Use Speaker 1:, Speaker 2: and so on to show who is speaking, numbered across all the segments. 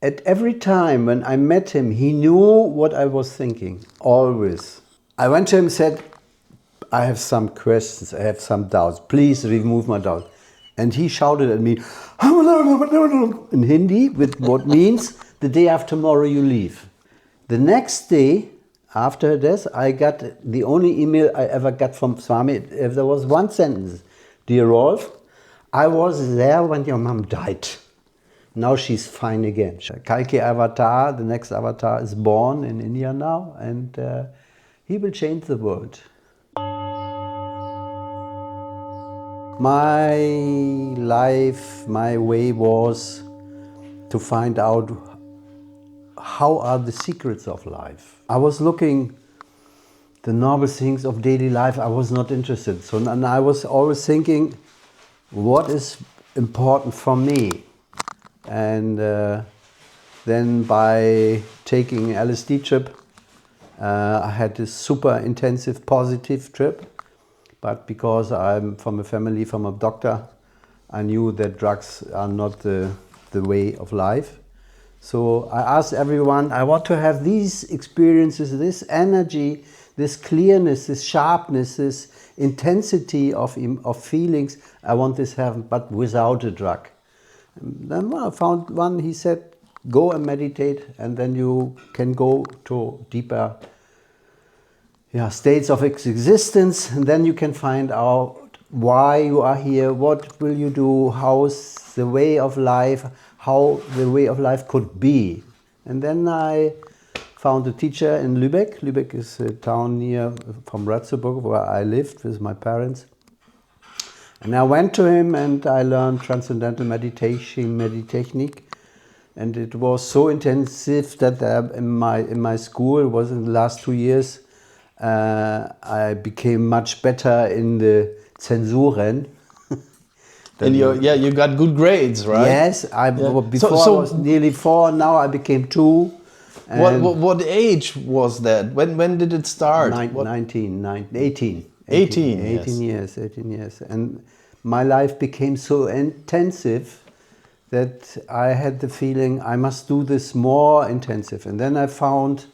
Speaker 1: at every time when I met him, he knew what I was thinking, always. I went to him and said, I have some questions, I have some doubts, please remove my doubts. And he shouted at me, in Hindi, with what means, the day after tomorrow you leave. The next day, after this, I got the only email I ever got from Swami. If there was one sentence, dear Rolf, I was there when your mom died. Now she's fine again. Kalki avatar, the next avatar, is born in India now, and he will change the world. My life, my way was to find out how are the secrets of life. I was looking the normal things of daily life, I was not interested. So, and I was always thinking, what is important for me? And then by taking LSD trip, I had this super intensive positive trip. But because I'm from a family, from a doctor, I knew that drugs are not the way of life. So I asked everyone, I want to have these experiences, this energy, this clearness, this sharpness, this intensity of feelings. I want this to happen, but without a drug. And then I found one, he said, go and meditate, and then you can go to deeper states of existence, and then you can find out why you are here, what will you do, how's the way of life, how the way of life could be. And then I found a teacher in Lübeck. Lübeck is a town near from Ratzeburg where I lived with my parents. And I went to him and I learned Transcendental Meditation, Meditechnik. And it was so intensive that in my school, it was in the last 2 years, I became much better in the Zensuren.
Speaker 2: And you got good grades, right?
Speaker 1: Yes, before I was nearly 4, now I became 2.
Speaker 2: What age was that? When did it start?
Speaker 1: 18
Speaker 2: yes.
Speaker 1: 18 years. And my life became so intensive that I had the feeling I must do this more intensive. And then I found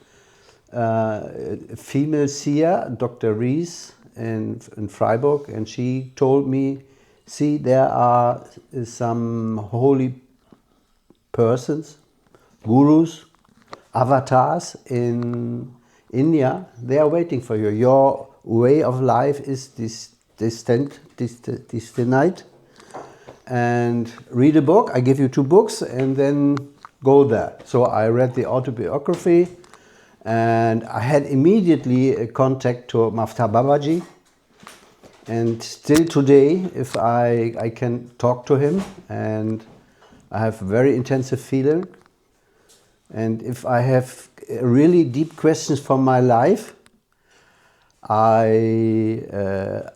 Speaker 1: a female seer, Dr. Ries in Freiburg, and she told me, see, there are some holy persons, gurus, avatars in India. They are waiting for you. Your way of life is destined, and read a book. I give you 2 books and then go there. So I read the autobiography. And I had immediately a contact to Mahavatar Babaji. And still today, if I can talk to him, and I have very intensive feeling. And if I have really deep questions for my life, I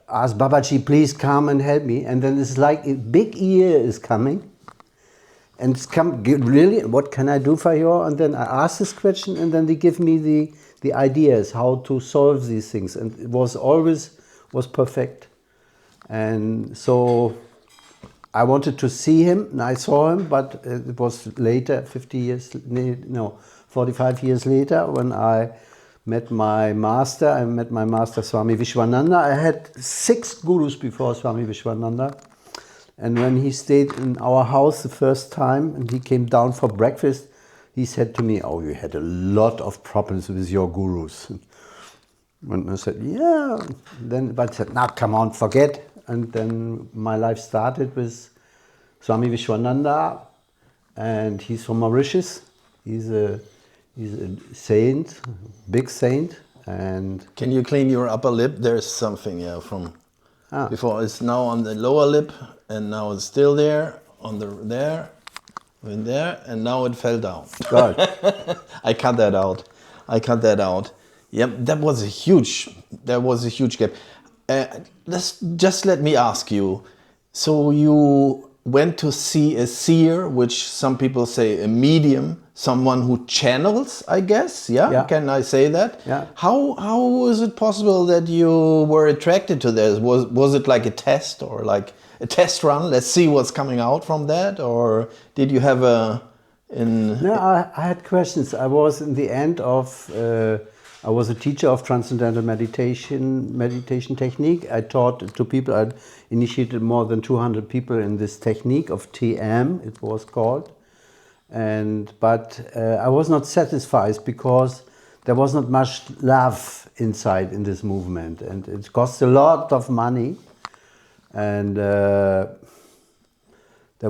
Speaker 1: ask Babaji, please come and help me. And then it's like a big year is coming. And it's really, what can I do for you? And then I ask this question, and then they give me the ideas how to solve these things. And it was always perfect. And so I wanted to see him, and I saw him, but it was later, 45 years later, when I met my master. I met my master, Swami Vishwananda. I had 6 gurus before Swami Vishwananda. And when he stayed in our house the first time and he came down for breakfast, he said to me, oh, you had a lot of problems with your gurus. And I said, yeah. But I said, now come on, forget. And then my life started with Swami Vishwananda, and he's from Mauritius. He's a saint, big saint. And
Speaker 2: can you clean your upper lip? There's something from before. It's now on the lower lip. And now it's still there, there, and now it fell down.
Speaker 1: God.
Speaker 2: I cut that out. Yeah, that was a huge gap. Let me ask you. So you went to see a seer, which some people say a medium, someone who channels, I guess. Yeah. Can I say that?
Speaker 1: Yeah.
Speaker 2: How is it possible that you were attracted to this? Was it like a test or like a test run? Let's see what's coming out from that, or did you have a
Speaker 1: No, I had questions. I was in the end of, I was a teacher of Transcendental meditation technique. I taught to people, I initiated more than 200 people in this technique of TM, it was called. But I was not satisfied because there was not much love inside in this movement, and it cost a lot of money, and there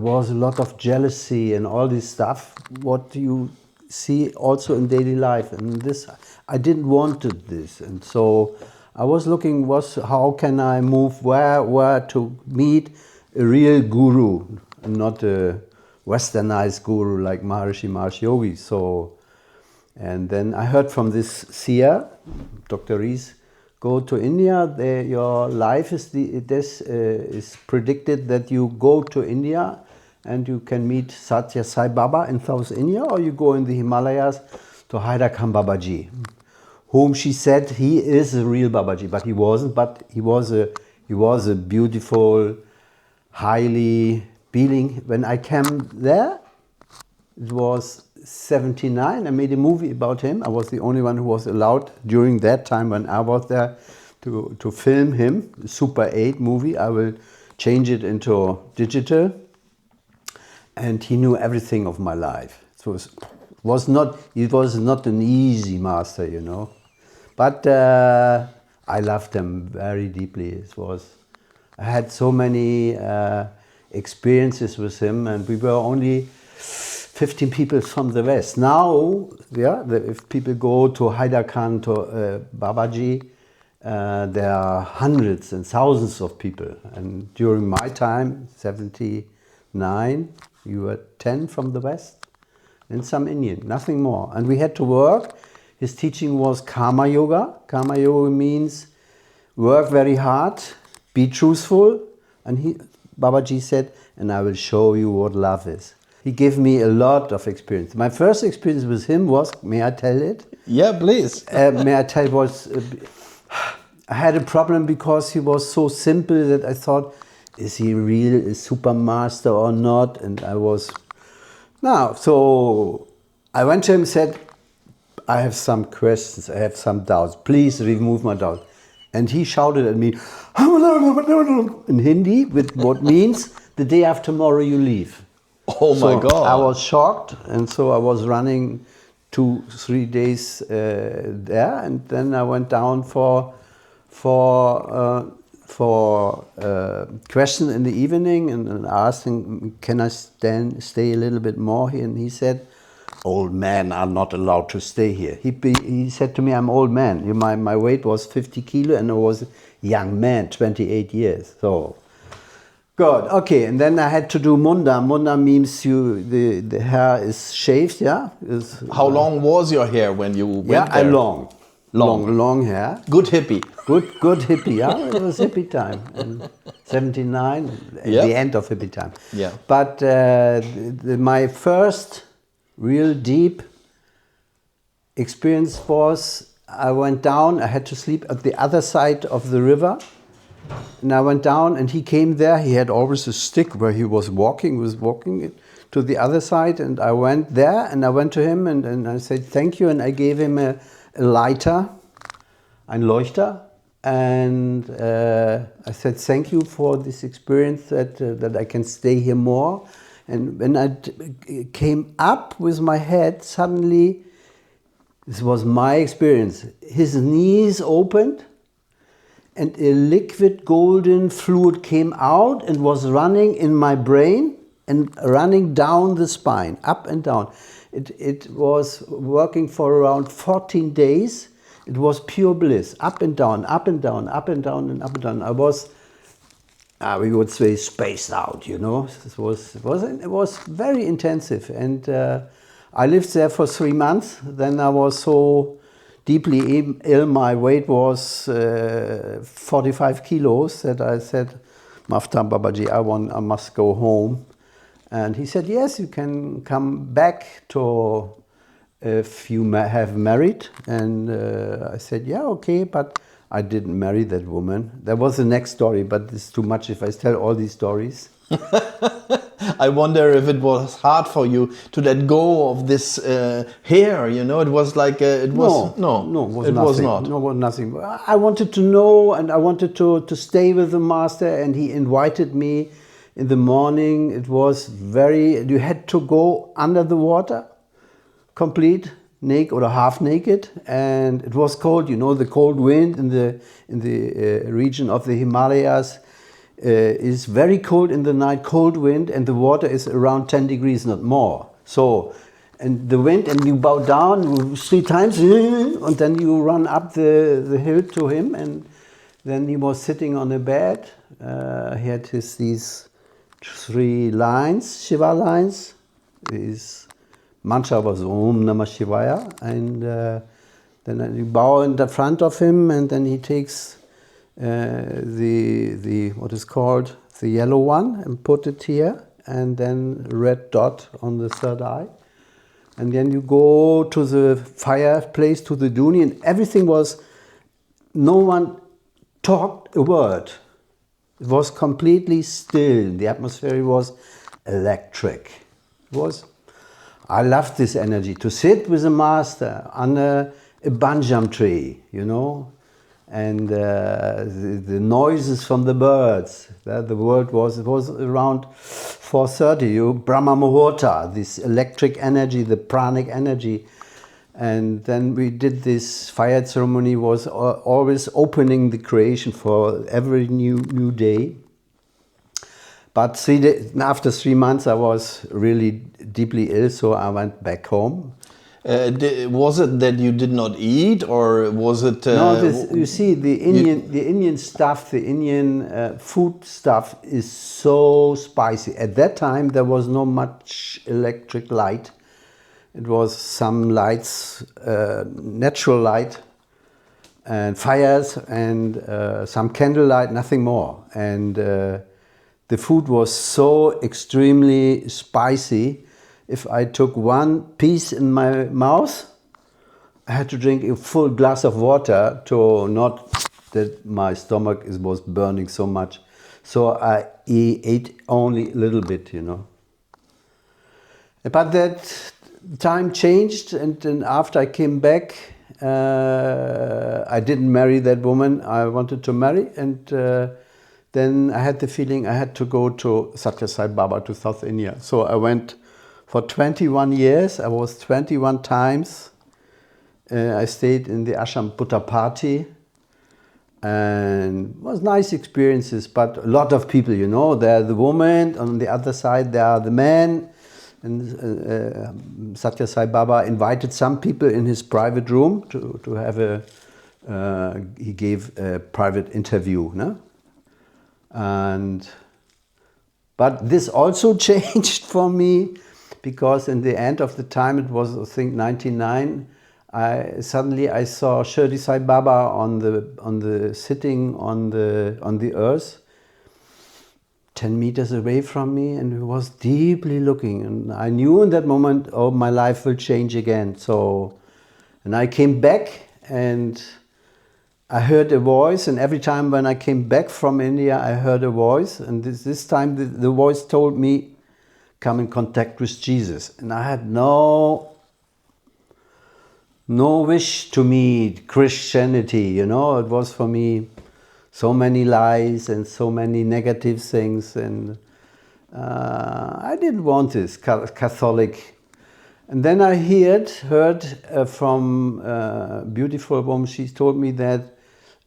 Speaker 1: was a lot of jealousy and all this stuff, what you see also in daily life. And this, I didn't want this. And so I was looking, how can I move, where to meet a real guru, and not a westernized guru like Maharishi Maharsh Yogi. So, and then I heard from this seer, Dr. Rees, go to India, your life is predicted that you go to India and you can meet Sathya Sai Baba in South India, or you go in the Himalayas to Haidakhan Babaji, whom she said he is a real Babaji, but he wasn't, but he was a beautiful, highly being. When I came there, it was 79, I made a movie about him. I was the only one who was allowed during that time when I was there to film him, Super 8 movie. I will change it into digital. And he knew everything of my life. So it was not an easy master, you know. But I loved him very deeply. I had so many experiences with him, and we were only 15 people from the West. Now, if people go to Haidakhan, to Babaji, there are hundreds and thousands of people. And during my time, 79, you were 10 from the West and some Indian, nothing more. And we had to work. His teaching was Karma Yoga. Karma Yoga means work very hard, be truthful. And Babaji said, and I will show you what love is. He gave me a lot of experience. My first experience with him was, may I tell it?
Speaker 2: Yeah, please.
Speaker 1: May I tell I had a problem because he was so simple that I thought, is he real, a super master or not? And I was, so I went to him and said, I have some questions, I have some doubts, please remove my doubts. And he shouted at me, in Hindi, with what means, the day after tomorrow you leave.
Speaker 2: Oh my God.
Speaker 1: I was shocked, and so I was running 2-3 days there, and then I went down for question in the evening, and asked him, can I stay a little bit more here? And he said, old men are not allowed to stay here. He said to me, I'm old man. My weight was 50 kilo and I was a young man, 28 years. So, good, okay. And then I had to do munda. Munda means the hair is shaved, yeah.
Speaker 2: How long was your hair when you went there?
Speaker 1: Long hair.
Speaker 2: Good hippie.
Speaker 1: Good hippie, yeah. It was hippie time. And 79, at the end of hippie time.
Speaker 2: Yeah.
Speaker 1: But my first real deep experience was, I went down, I had to sleep at the other side of the river. And I went down and he came there. He had always a stick where he was walking it to the other side. And I went there and I went to him and I said, thank you. And I gave him a lighter, ein Leuchter. And I said, thank you for this experience that I can stay here more. And when I came up with my head, suddenly, this was my experience, his knees opened and a liquid golden fluid came out and was running in my brain and running down the spine, up and down. It was working for around 14 days. It was pure bliss, up and down, up and down, up and down, and up and down. I was, we would say, spaced out, you know. It was very intensive. And I lived there for 3 months. Then I was so deeply ill, my weight was 45 kilos, that I said, Mahavatar Babaji, I must go home. And he said, yes, you can come back to if you have married. And I said, yeah, okay, but I didn't marry that woman. That was the next story, but it's too much if I tell all these stories.
Speaker 2: I wonder if it was hard for you to let go of this hair. You know, it was like it was
Speaker 1: no, it was
Speaker 2: it
Speaker 1: nothing.
Speaker 2: was not.
Speaker 1: No, it was nothing. I wanted to know, and I wanted to stay with the master, and he invited me in the morning. It was you had to go under the water, complete naked or half naked, and it was cold. You know, the cold wind in the region of the Himalayas is very cold in the night, cold wind, and the water is around 10 degrees, not more. So, and the wind, and you bow down 3 times, and then you run up the hill to him, and then he was sitting on a bed. He had these 3 lines, Shiva lines. His mantra was Om Namah Shivaya, and then you bow in the front of him, and then he takes the what is called the yellow one and put it here, and then red dot on the 3rd eye, and then you go to the fireplace, to the duni, and everything was, no one talked a word. It was completely still. The atmosphere was electric. It was. I loved this energy, to sit with a master under a banjam tree, you know, and the noises from the birds. The word was, it was around 4:30, Brahma Muhurta, this electric energy, the pranic energy. And then we did this fire ceremony, was always opening the creation for every new day. But after 3 months, I was really deeply ill, so I went back home.
Speaker 2: Was it that you did not eat, or was it?
Speaker 1: No, you see, the Indian stuff, the Indian food stuff is so spicy. At that time, there was no much electric light. It was some lights, natural light, and fires, and some candlelight, nothing more. And the food was so extremely spicy. If I took 1 piece in my mouth, I had to drink a full glass of water to not that my stomach was burning so much. So I ate only a little bit, you know. But that time changed, and then after I came back, I didn't marry that woman I wanted to marry, and then I had the feeling I had to go to Sathya Sai Baba, to South India. So I went for 21 years. I was 21 times. I stayed in the ashram Puttapati, and it was nice experiences, but a lot of people, you know, there are the women, on the other side there are the men. And Sathya Sai Baba invited some people in his private room to have he gave a private interview, no? But this also changed for me, because in the end of the time, it was, I think, 99, suddenly I saw Shirdi Sai Baba sitting on the earth, 10 meters away from me, and he was deeply looking, and I knew in that moment, oh, my life will change again. So, and I came back, and I heard a voice, and every time when I came back from India, I heard a voice, and this time the voice told me, come in contact with Jesus. And I had no wish to meet Christianity, you know. It was for me so many lies and so many negative things, and I didn't want this Catholic. And then I heard from a beautiful woman. She told me that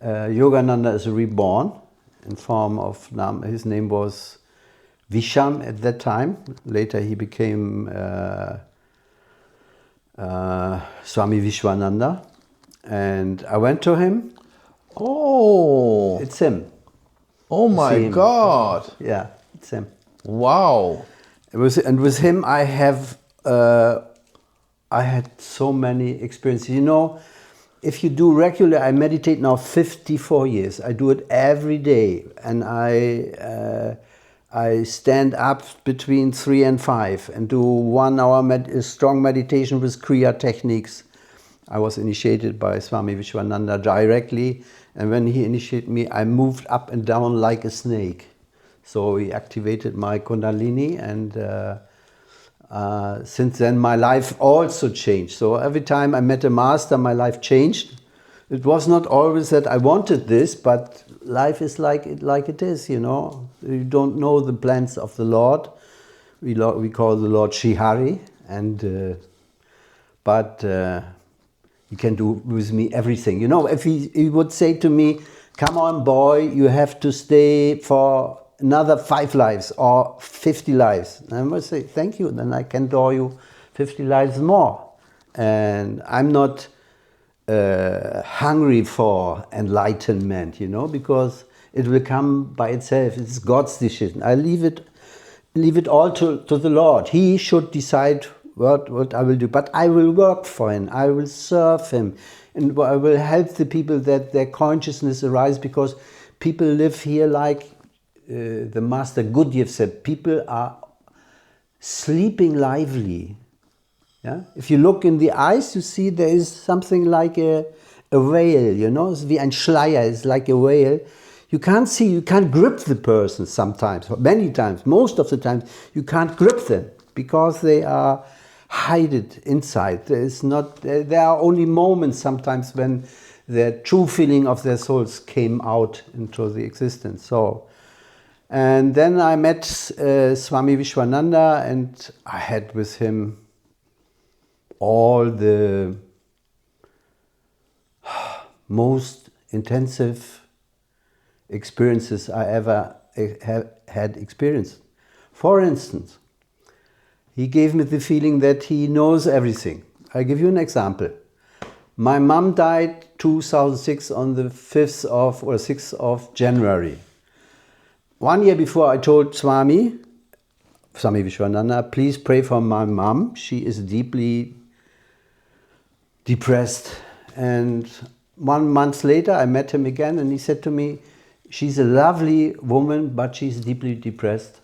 Speaker 1: Yogananda is reborn in form of his name was Visham at that time. Later he became Swami Vishwananda, and I went to him.
Speaker 2: Oh,
Speaker 1: it's him.
Speaker 2: Oh my God!
Speaker 1: Yeah, it's him.
Speaker 2: Wow!
Speaker 1: And with him, I had so many experiences. You know, if you do regular, I meditate now 54 years. I do it every day, and I stand up between 3 and 5 and do 1 hour strong meditation with Kriya techniques. I was initiated by Swami Vishwananda directly, and when he initiated me, I moved up and down like a snake. So he activated my Kundalini, and since then my life also changed. So every time I met a master, my life changed. It was not always that I wanted this, but life is like it is, you know. You don't know the plans of the Lord. We call the Lord Shihari, and but he can do with me everything. You know, if he would say to me, "Come on, boy, you have to stay for another 5 lives or 50 lives," and I must say, "Thank you, then I can do you 50 lives more." And I'm not hungry for enlightenment, you know, because it will come by itself. It's God's decision. I leave it all to the Lord. He should decide what I will do, but I will work for him. I will serve him, and I will help the people that their consciousness arise, because people live here like the Master Gurdjieff said, people are sleeping lively. Yeah? If you look in the eyes, you see there is something like a veil, you know, it's wie ein Schleier, it's like a veil. You can't see, you can't grip the person sometimes, many times, most of the time, you can't grip them because they are hidden inside. There are only moments sometimes when the true feeling of their souls came out into the existence. So, and then I met Swami Vishwananda, and I had with him all the most intensive experiences I ever had experienced. For instance, he gave me the feeling that he knows everything. I'll give you an example. My mom died 2006 on the 5th or 6th of January. 1 year before, I told Swami Vishwananda, please pray for my mom. She is deeply depressed. And 1 month later, I met him again, and he said to me, she's a lovely woman, but she's deeply depressed.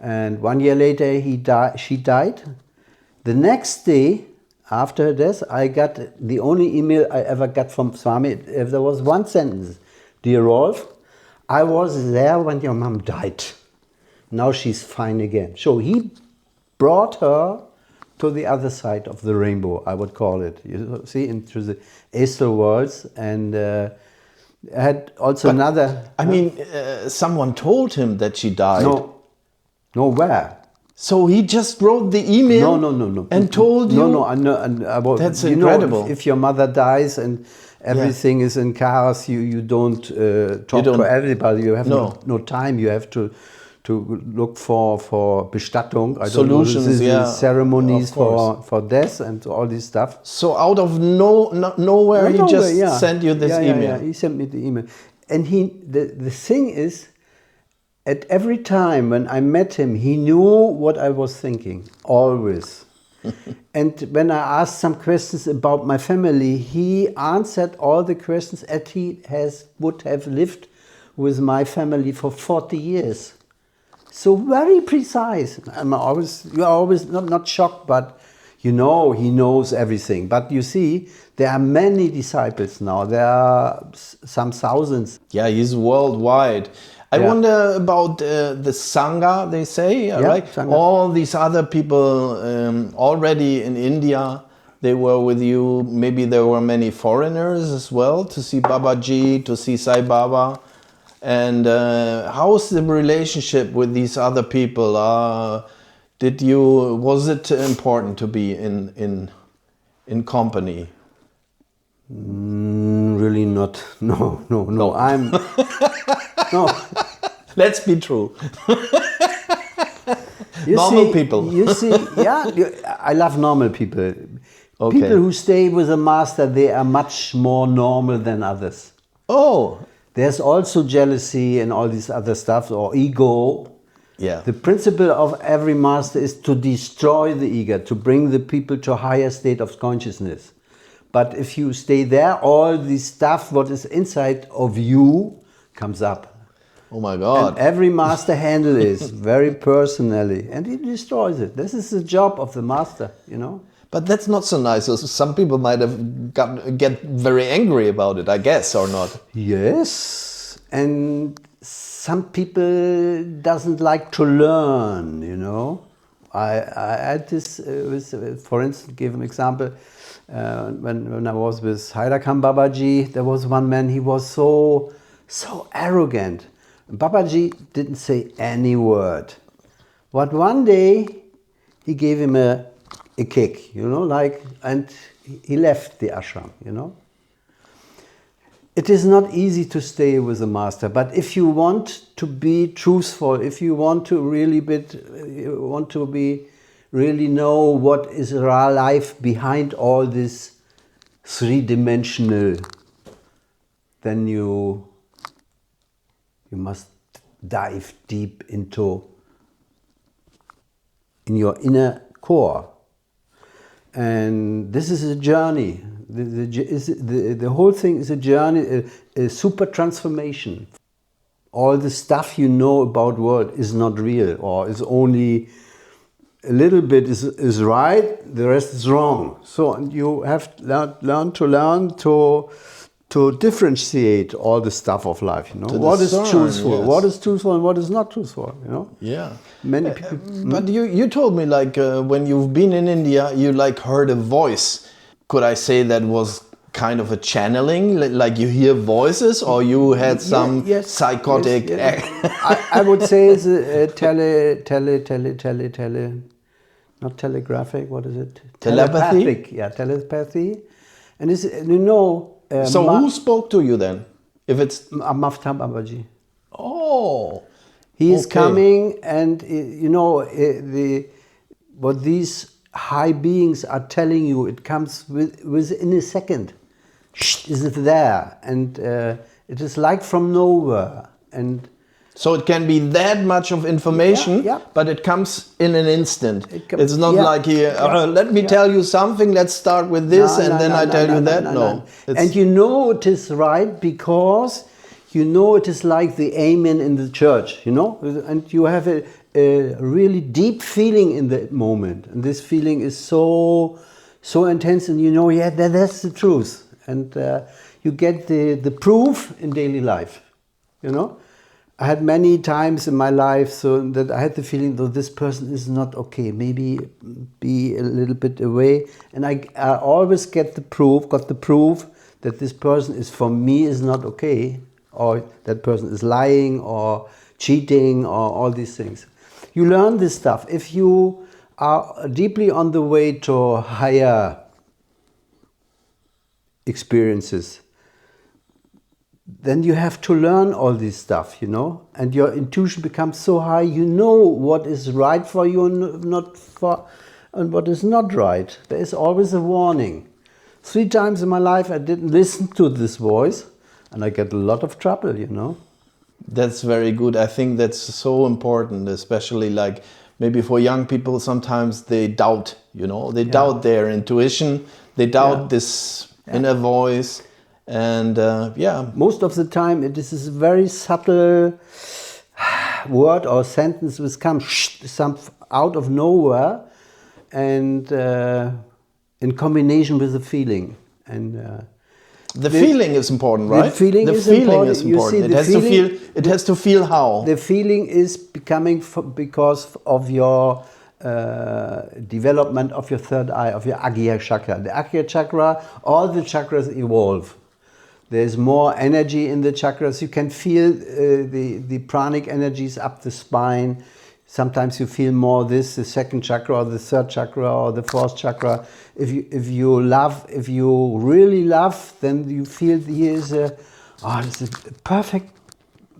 Speaker 1: And 1 year later, she died. The next day, after her death, I got the only email I ever got from Swami. If there was one sentence, "Dear Rolf, I was there when your mom died. Now she's fine again." So he brought her to the other side of the rainbow, I would call it. You see, into the astral worlds. And I had also another...
Speaker 2: I mean, someone told him that she died.
Speaker 1: No, where?
Speaker 2: So he just wrote the email
Speaker 1: No.
Speaker 2: And told you?
Speaker 1: No.
Speaker 2: That's incredible.
Speaker 1: If your mother dies and everything is in chaos, you don't talk to everybody. You have no time. You have to look for Bestattung.
Speaker 2: Solutions,
Speaker 1: ceremonies for death and all this stuff.
Speaker 2: So out of nowhere, he just sent you this email.
Speaker 1: Yeah, he sent me the email. And the thing is, at every time when I met him, he knew what I was thinking, always. And when I asked some questions about my family, he answered all the questions as he would have lived with my family for 40 years. So very precise. You're always not shocked, but you know he knows everything. But you see, there are many disciples now. There are some thousands.
Speaker 2: Yeah, he's worldwide. I wonder about the Sangha, they say, right? Sangha. All these other people already in India, they were with you. Maybe there were many foreigners as well to see Babaji, to see Sai Baba. And how's the relationship with these other people? Was it important to be in company?
Speaker 1: Really not. No. I'm no.
Speaker 2: Let's be true.
Speaker 1: Normal
Speaker 2: people.
Speaker 1: You see, I love normal people.
Speaker 2: Okay.
Speaker 1: People who stay with a master, they are much more normal than others.
Speaker 2: Oh.
Speaker 1: There's also jealousy and all this other stuff, or ego.
Speaker 2: Yeah.
Speaker 1: The principle of every master is to destroy the ego, to bring the people to a higher state of consciousness. But if you stay there, all the stuff, what is inside of you, comes up.
Speaker 2: Oh my God.
Speaker 1: And every master handles it very personally, and he destroys it. This is the job of the master, you know.
Speaker 2: But that's not so nice. So some people might have get very angry about it, I guess, or not.
Speaker 1: Yes, and some people doesn't like to learn, you know. I had this, for instance, give an example, when I was with Haidakhan Babaji, there was one man, he was so arrogant. Babaji didn't say any word. But one day, he gave him a kick, you know, like, and he left the ashram, you know. It is not easy to stay with a master, but if you want to be truthful, if you want to really really know what is real life behind all this three-dimensional, then you must dive deep in your inner core. And this is a journey. The whole thing is a journey, a super transformation. All the stuff you know about world is not real, or is only a little bit is right, the rest is wrong. So you have learn to differentiate all the stuff of life, you know. What is truthful, yes. What is truthful and what is not truthful, you know.
Speaker 2: Yeah.
Speaker 1: Many people.
Speaker 2: But you told me, like, when you've been in India, you like heard a voice. Could I say that was kind of a channeling, like you hear voices, or you had some psychotic?
Speaker 1: Yes. I would say it's a not telegraphic. What is it?
Speaker 2: Telepathy.
Speaker 1: Telepathic. Yeah, telepathy. And it's, you know.
Speaker 2: So who spoke to you then? If it's
Speaker 1: Mahavatar Babaji.
Speaker 2: Oh.
Speaker 1: He is coming, and you know what these high beings are telling you. It comes within a second. Is it there? And it is like from nowhere. And
Speaker 2: so it can be that much of information, but it comes in an instant. It's not like here, let me tell you something, let's start with this, and then I tell you that. No.
Speaker 1: And you know it is right because you know it is like the amen in the church, you know? And you have a really deep feeling in that moment. And this feeling is so intense, and you know, that's the truth. And you get the proof in daily life, you know? I had many times in my life so that I had the feeling that this person is not okay, maybe be a little bit away. And I always got the proof that this person is, for me, is not okay, or that person is lying or cheating or all these things. You learn this stuff. If you are deeply on the way to higher experiences, then you have to learn all this stuff, you know, and your intuition becomes so high, you know what is right for you and what is not right. There is always a warning. 3 times in my life I didn't listen to this voice, and I get a lot of trouble, you know.
Speaker 2: That's very good. I think that's so important, especially like maybe for young people, sometimes they doubt, you know, they doubt their intuition, they doubt this inner voice. And
Speaker 1: most of the time it is a very subtle word or sentence which comes out of nowhere, and in combination with the feeling. And
Speaker 2: the feeling is important, right?
Speaker 1: The feeling is important.
Speaker 2: It has to feel how?
Speaker 1: The feeling is becoming because of your development of your third eye, of your Agya chakra. The Agya chakra, all the chakras evolve. There's more energy in the chakras. You can feel the pranic energies up the spine. Sometimes you feel more the second chakra or the third chakra or the fourth chakra. If you really love, then you feel there's a perfect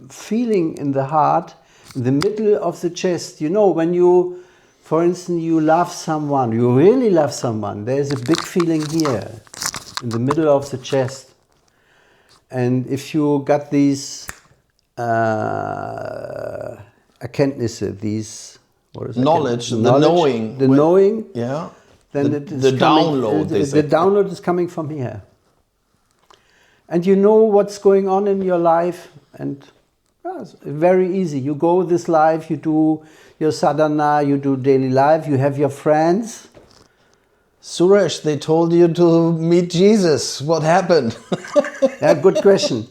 Speaker 1: feeling in the heart, in the middle of the chest. You know, when you, for instance, you love someone, you really love someone, there's a big feeling here, in the middle of the chest. And if you got these Erkenntnisse, these, what is it?
Speaker 2: Knowledge, the knowing.
Speaker 1: The knowing.
Speaker 2: Yeah.
Speaker 1: Then the
Speaker 2: download.
Speaker 1: The download is coming from here. And you know what's going on in your life, and it's very easy. You go this life, you do your sadhana, you do daily life, you have your friends.
Speaker 2: Suresh, they told you to meet Jesus. What happened?
Speaker 1: Yeah, good question.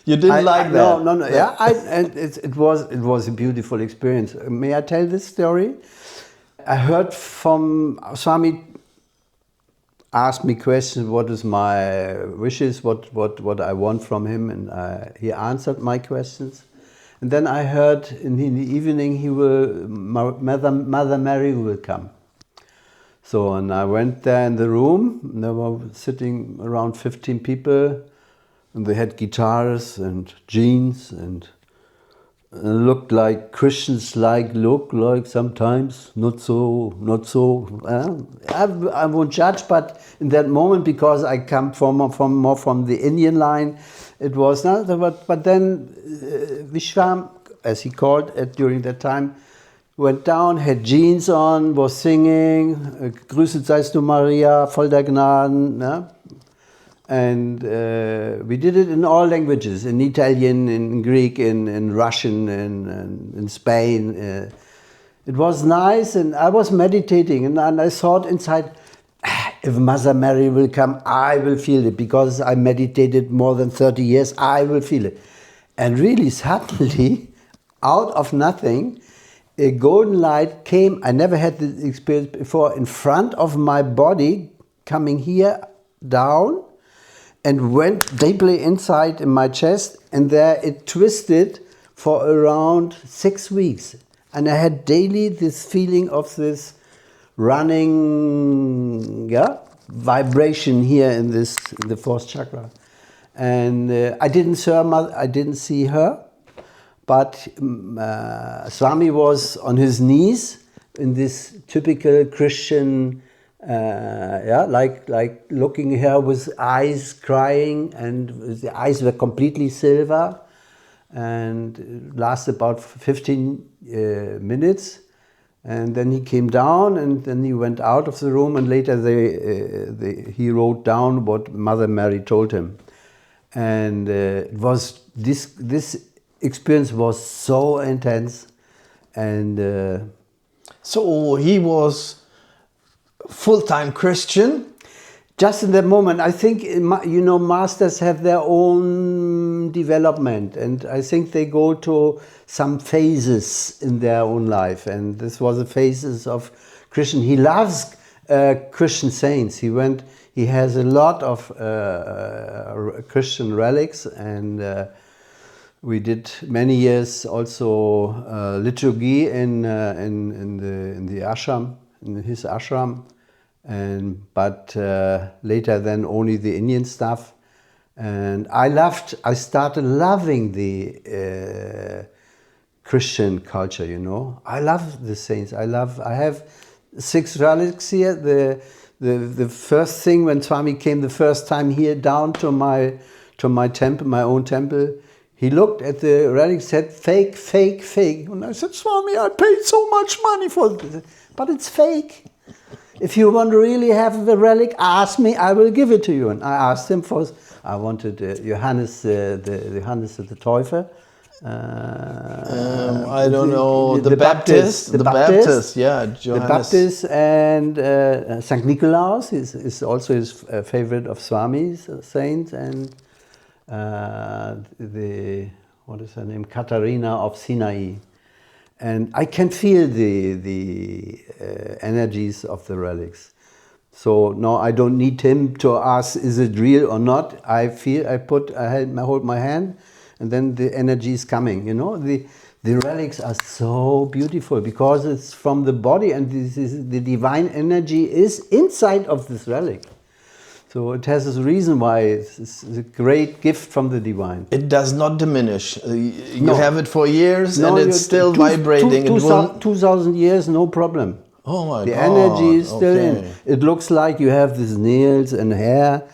Speaker 2: You didn't like that?
Speaker 1: No. Yeah, and it was a beautiful experience. May I tell this story? I heard from Swami asked me questions. What is my wishes? What I want from him, and he answered my questions. And then I heard in the evening Mother Mary will come. So, and I went there in the room, and there were sitting around 15 people, and they had guitars and jeans, and looked like Christians look like sometimes, not so. I won't judge, but in that moment, because I come more from the Indian line, it was not. But then Vishwam, as he called it during that time, went down, had jeans on, was singing, Grüßet seist du Maria, voll der Gnaden. Ne? And we did it in all languages, in Italian, in Greek, in Russian, in Spain. It was nice, and I was meditating, and I thought inside, if Mother Mary will come, I will feel it, because I meditated more than 30 years, I will feel it. And really, suddenly, out of nothing, a golden light came. I never had this experience before, in front of my body, coming here down, and went deeply inside in my chest, and there it twisted for around 6 weeks. And I had daily this feeling of this running vibration here in the fourth chakra. And I didn't see her, but Swami was on his knees in this typical Christian, like looking here with eyes crying, and the eyes were completely silver, and it lasted about 15 minutes. And then he came down, and then he went out of the room, and later he wrote down what Mother Mary told him. And it was this experience was so intense. And
Speaker 2: so he was full-time Christian?
Speaker 1: Just in that moment. I think, masters have their own development, and I think they go to some phases in their own life, and this was the phases of Christian. He loves Christian saints. He has a lot of Christian relics, and we did many years also liturgy in the ashram, in his ashram. But later then only the Indian stuff, and I started loving the Christian culture. I love the saints. I have 6 relics here. The first thing when Swami came the first time here down to my temple, my own temple, he looked at the relics, said fake, fake, fake, and I said, Swami, I paid so much money for this, but it's fake. If you want to really have the relic, ask me, I will give it to you. And I asked him I wanted Johannes, the Johannes the Täufer.
Speaker 2: I don't know, the Baptist, yeah, Johannes.
Speaker 1: The Baptist, and St. Nicolaus is also his favorite of Swami's saints, and what is her name, Katharina of Sinai. And I can feel the energies of the relics. So no, I don't need him to ask, is it real or not? I hold my hand, and then the energy is coming. The relics are so beautiful because it's from the body, and the divine energy is inside of this relic. So it has a reason why it's a great gift from the divine.
Speaker 2: It does not diminish. You have it for years, and it's still vibrating.
Speaker 1: 2,000 years, no problem.
Speaker 2: Oh my God.
Speaker 1: The energy is still in. It looks like you have these nails and hair.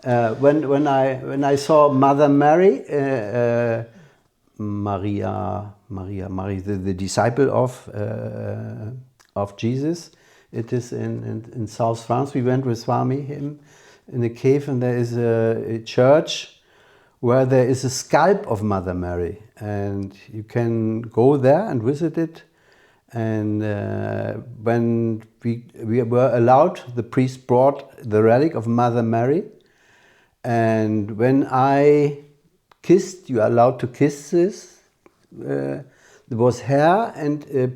Speaker 1: When I saw Mother Mary, Maria, the disciple of Jesus, it is in South France. We went with Swami, him, in a cave, and there is a church where there is a sculpture of Mother Mary, and you can go there and visit it. And when we were allowed, the priest brought the relic of Mother Mary, and when I kissed. You are allowed to kiss this. There was hair and a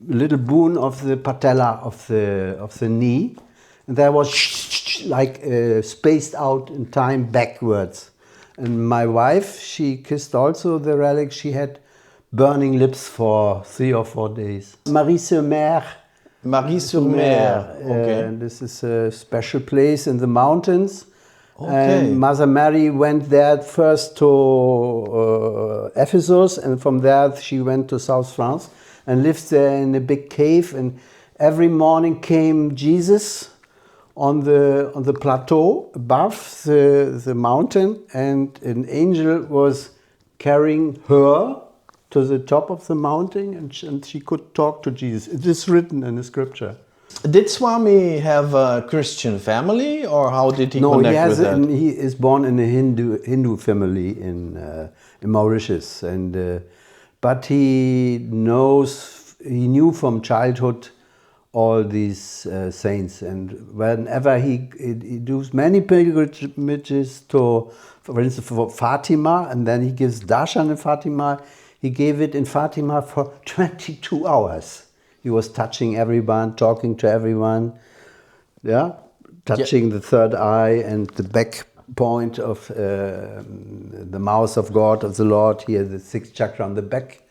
Speaker 1: little bone of the patella of the knee, and there was like spaced out in time backwards. And my wife, she kissed also the relic. She had burning lips for 3 or 4 days. Marie-sur-Mer.
Speaker 2: Marie-sur-Mer. Okay.
Speaker 1: This is a special place in the mountains.
Speaker 2: Okay.
Speaker 1: And Mother Mary went there first to Ephesus, and from there she went to South France and lived there in a big cave. And every morning came Jesus on the plateau above the mountain, and an angel was carrying her to the top of the mountain, and she could talk to Jesus. It is written in the scripture.
Speaker 2: Did Swami have a Christian family, or how did he connect with that?
Speaker 1: He is born in a Hindu family in Mauritius, and but he knew from childhood all these saints, and whenever he does many pilgrimages to, for instance, for Fatima, and then he gives Darshan in Fatima. He gave it in Fatima for 22 hours. He was touching everyone, talking to everyone, touching the third eye and the back point of the mouth of God, of the Lord. He has the 6th chakra on the back.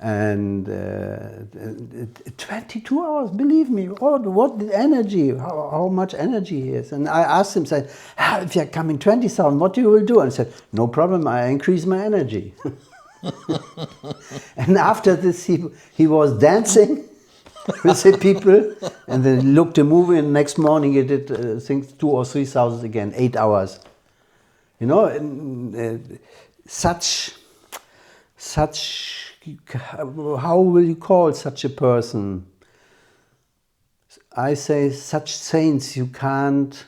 Speaker 1: And 22 hours, believe me, what the energy, how much energy he has. And I asked him, said, if you're coming 20,000, what you will do? And he said, no problem, I increase my energy. And after this, he was dancing with the people, and then he looked a movie, and next morning he did, I think, 2,000 or 3,000 again, 8 hours. You know, such, how will you call such a person? I say such saints, you can't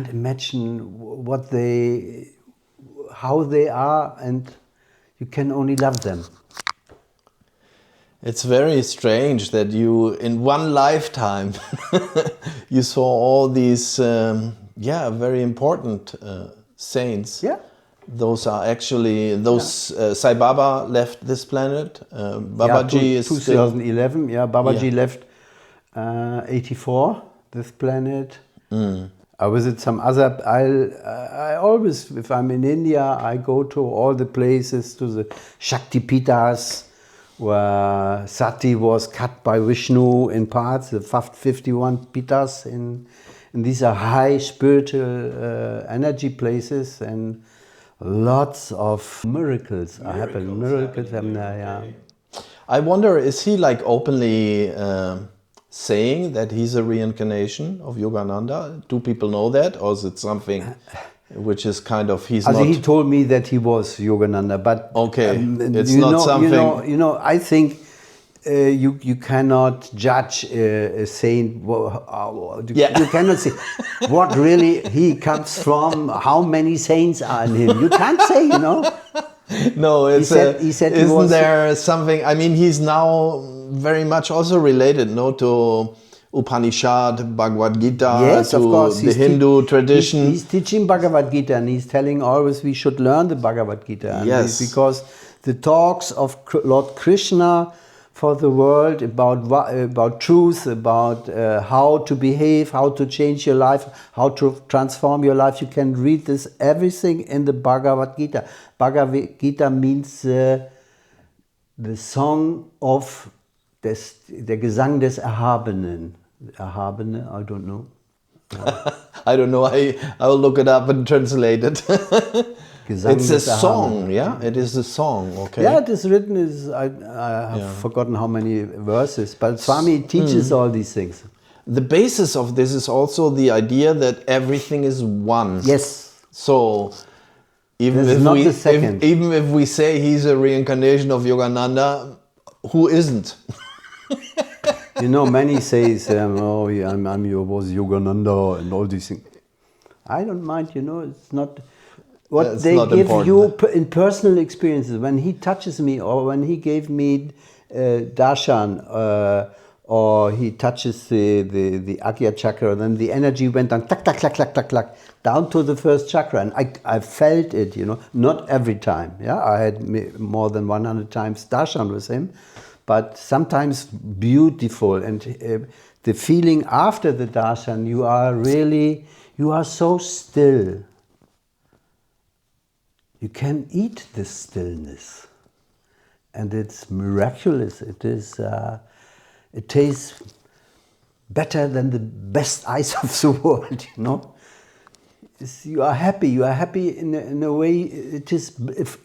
Speaker 1: imagine how they are, and you can only love them.
Speaker 2: It's very strange that you, in one lifetime, you saw all these, very important saints.
Speaker 1: Yeah.
Speaker 2: Those are actually, Sai Baba left this planet. Babaji is
Speaker 1: 2011, Babaji left 84, this planet. I visit some other, I always, if I'm in India, I go to all the places, to the Shakti Pitas, where Sati was cut by Vishnu in parts, the 51 Pitas, and these are high spiritual energy places, and lots of miracles are happening. Miracles happen there, yeah.
Speaker 2: I wonder, is he like openly saying that he's a reincarnation of Yogananda? Do people know that, or is it something which is kind of he's not?
Speaker 1: He told me that he was Yogananda, but
Speaker 2: okay, it's not something.
Speaker 1: You know, I think you cannot judge a saint. You cannot say what really he comes from. How many saints are in him? You can't say, you know.
Speaker 2: No, it's
Speaker 1: he said
Speaker 2: isn't there something? I mean, he's now very much also related, to Upanishad, Bhagavad Gita,
Speaker 1: yes,
Speaker 2: to
Speaker 1: of course.
Speaker 2: the Hindu tradition.
Speaker 1: He's teaching Bhagavad Gita, and he's telling always we should learn the Bhagavad Gita.
Speaker 2: Yes,
Speaker 1: because the talks of Lord Krishna for the world about truth, about how to behave, how to change your life, how to transform your life. You can read this everything in the Bhagavad Gita. Bhagavad Gita means the song of der Gesang des Erhabenen. Erhabene, I don't know.
Speaker 2: I don't know. I will look it up and translate it. It's a song, yeah? It is a song, okay.
Speaker 1: Yeah, it is written, I have forgotten how many verses, but Swami teaches all these things.
Speaker 2: The basis of this is also the idea that everything is one.
Speaker 1: Yes.
Speaker 2: So, even if we say he's a reincarnation of Yogananda, who isn't?
Speaker 1: You know, many say, was Yogananda and all these things. I don't mind, it's not... What they give you in personal experiences, when he touches me or when he gave me darshan or he touches the Agya chakra, and then the energy went down, clack, clack, clack, clack, clack, clack, down to the first chakra, and I felt it, you know, not every time, yeah, I had more than 100 times darshan with him, but sometimes beautiful, and the feeling after the darshan, you are so still. You can eat this stillness, and it's miraculous. It is. It tastes better than the best ice of the world. You know, you are happy. You are happy in a way. It is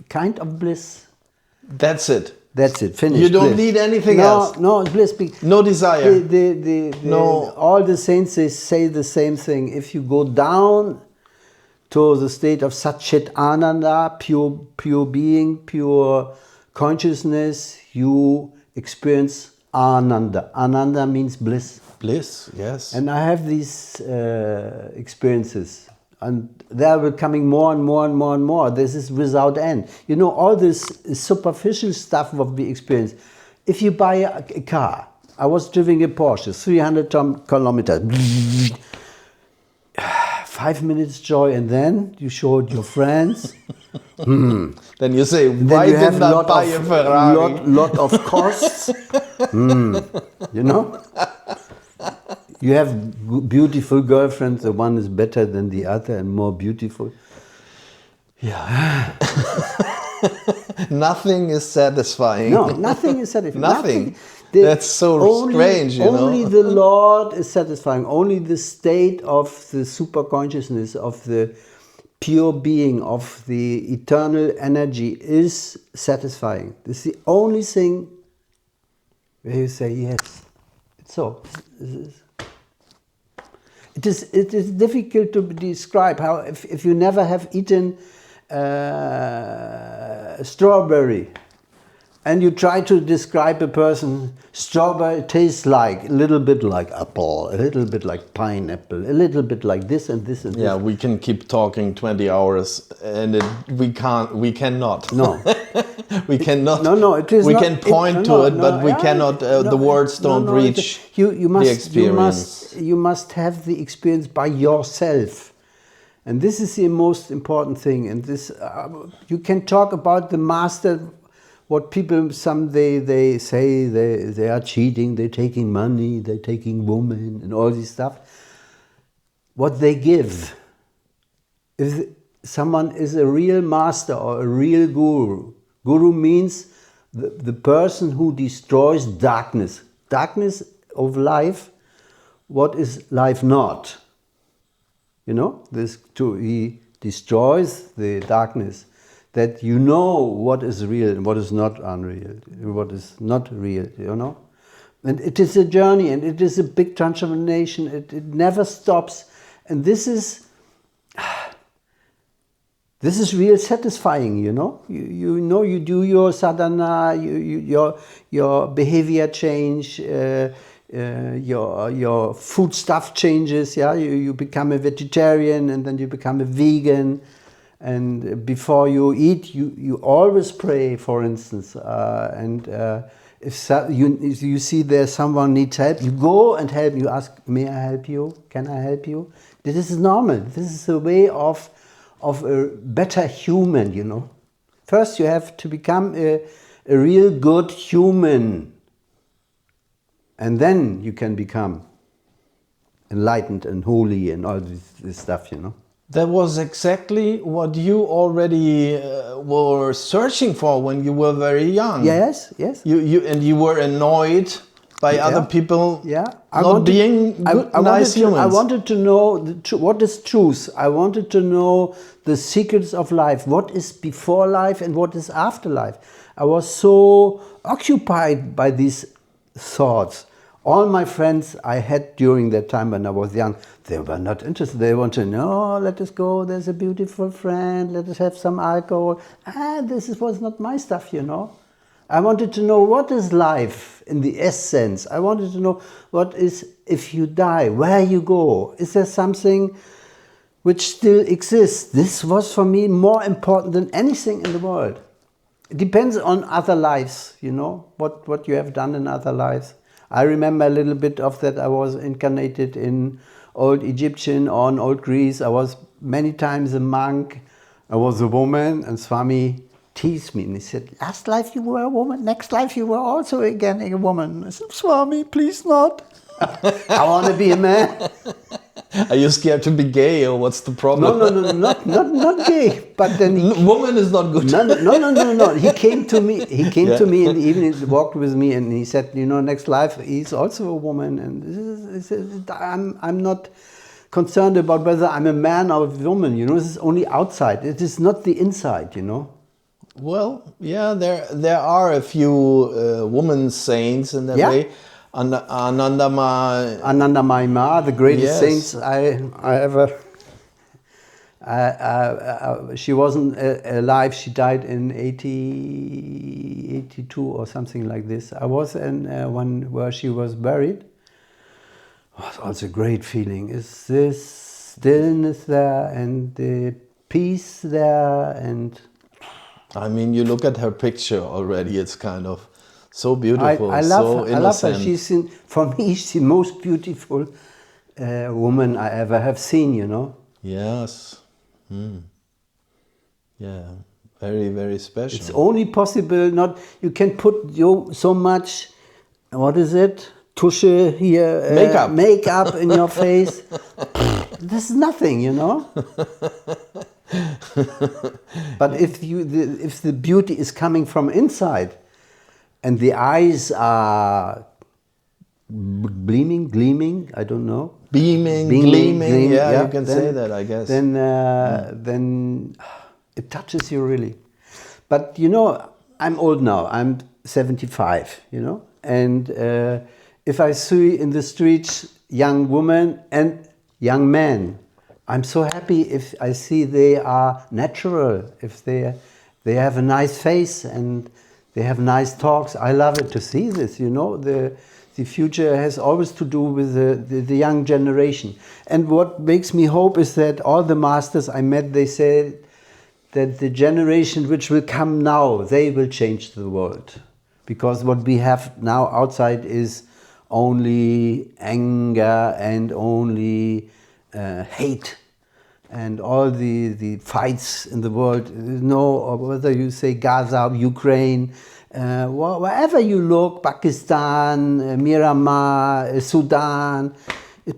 Speaker 1: kind of bliss.
Speaker 2: That's it.
Speaker 1: That's it. Finished.
Speaker 2: You don't
Speaker 1: bliss.
Speaker 2: need anything else.
Speaker 1: No, bliss.
Speaker 2: No desire.
Speaker 1: No. All the saints, they say the same thing. If you go down to the state of Satchit Ananda, pure being, pure consciousness, you experience Ananda. Ananda means bliss.
Speaker 2: Bliss, yes.
Speaker 1: And I have these experiences, and they are becoming more and more and more and more. This is without end. You know, all this superficial stuff what we experience. If you buy a car, I was driving a Porsche, 300 kilometers. 5 minutes joy, and then you show it your friends.
Speaker 2: Then you say, why didn't I buy a Ferrari?
Speaker 1: Lot of costs. You know? You have beautiful girlfriends, the one is better than the other and more beautiful. Yeah.
Speaker 2: Nothing is satisfying.
Speaker 1: No, nothing is satisfying.
Speaker 2: Nothing. That's so strange, you know.
Speaker 1: Only the Lord is satisfying. Only the state of the super consciousness, of the pure being, of the eternal energy is satisfying. This is the only thing where you say, yes, it's so. It is difficult to describe how, if you never have eaten strawberry, and you try to describe a person, strawberry tastes like, a little bit like apple, a little bit like pineapple, a little bit like this and this and this.
Speaker 2: Yeah, we can keep talking 20 hours and we cannot.
Speaker 1: No.
Speaker 2: We cannot.
Speaker 1: No, it is
Speaker 2: we
Speaker 1: not.
Speaker 2: We can point to it, but we cannot, the words don't reach the experience.
Speaker 1: You must have the experience by yourself. And this is the most important thing. And this, you can talk about the master. What people they say they are cheating, they're taking money, they're taking women and all this stuff. What they give, if someone is a real master or a real guru, guru means the person who destroys darkness. Darkness of life, what is life not? You know, he destroys the darkness. That you know what is real and what is not unreal, what is not real, you know. And it is a journey, and it is a big transformation. It never stops, and this is real satisfying, you know. You know, you do your sadhana, your behavior change, your food stuff changes. Yeah, you become a vegetarian, and then you become a vegan. And before you eat, you always pray, for instance. If you see there someone needs help, you go and help. You ask, may I help you? Can I help you? This is normal. This is a way of a better human, you know. First you have to become a real good human. And then you can become enlightened and holy and all this stuff, you know.
Speaker 2: That was exactly what you already were searching for when you were very young.
Speaker 1: Yes.
Speaker 2: You were annoyed by other people being nice humans.
Speaker 1: I wanted to know what is truth. I wanted to know the secrets of life. What is before life and what is after life. I was so occupied by these thoughts. All my friends I had during that time when I was young, they were not interested. They want to know, let us go, there's a beautiful friend, let us have some alcohol. This was not my stuff, you know. I wanted to know what is life in the essence. I wanted to know what is, if you die, where you go. Is there something which still exists? This was for me more important than anything in the world. It depends on other lives, you know, what you have done in other lives. I remember a little bit of that. I was incarnated in old Egyptian or in old Greece. I was many times a monk. I was a woman, and Swami teased me and he said, last life you were a woman, next life you were also again a woman. I said, Swami, please not. I want to be a man.
Speaker 2: Are you scared to be gay, or what's the problem?
Speaker 1: No, not gay. But then
Speaker 2: woman is not good.
Speaker 1: No. He came to me. He came to me in the evening, walked with me, and he said, next life he's also a woman. And I'm not concerned about whether I'm a man or a woman. This is only outside. It is not the inside.
Speaker 2: Well, yeah, there are a few woman saints in that way.
Speaker 1: Anandamayi Ma, the greatest saints I ever. She wasn't alive. She died in 82 or something like this. I was in one where she was buried. It was also a great feeling. Is this stillness there and the peace there? And
Speaker 2: I mean, you look at her picture already. It's kind of so beautiful,
Speaker 1: I love
Speaker 2: so
Speaker 1: her.
Speaker 2: innocent.
Speaker 1: I love her. For me, she's the most beautiful woman I ever have seen,
Speaker 2: Yes. Yeah, very, very special.
Speaker 1: It's only possible, you can put so much, what is it? Tusche here, makeup in your face. This is nothing, But if the beauty is coming from inside, and the eyes are gleaming, I don't know.
Speaker 2: Gleaming, yeah, you can say that, I guess.
Speaker 1: Then it touches you really. But I'm old now, I'm 75, and if I see in the streets young women and young men, I'm so happy if I see they are natural, if they have a nice face and they have nice talks. I love it to see this, The future has always to do with the young generation. And what makes me hope is that all the masters I met, they say that the generation which will come now, they will change the world. Because what we have now outside is only anger and only hate. And all the fights in the world, or whether you say Gaza, Ukraine, wherever you look, Pakistan, Myanmar, Sudan,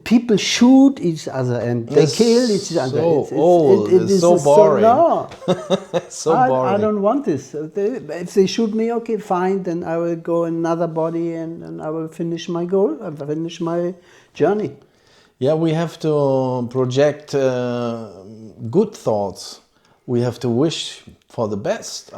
Speaker 1: people shoot each other and they kill each other.
Speaker 2: It's so boring. So boring.
Speaker 1: I don't want this. If they shoot me, okay, fine, then I will go in another body and I will finish my goal, I will finish my journey.
Speaker 2: Yeah, we have to project good thoughts. We have to wish for the best.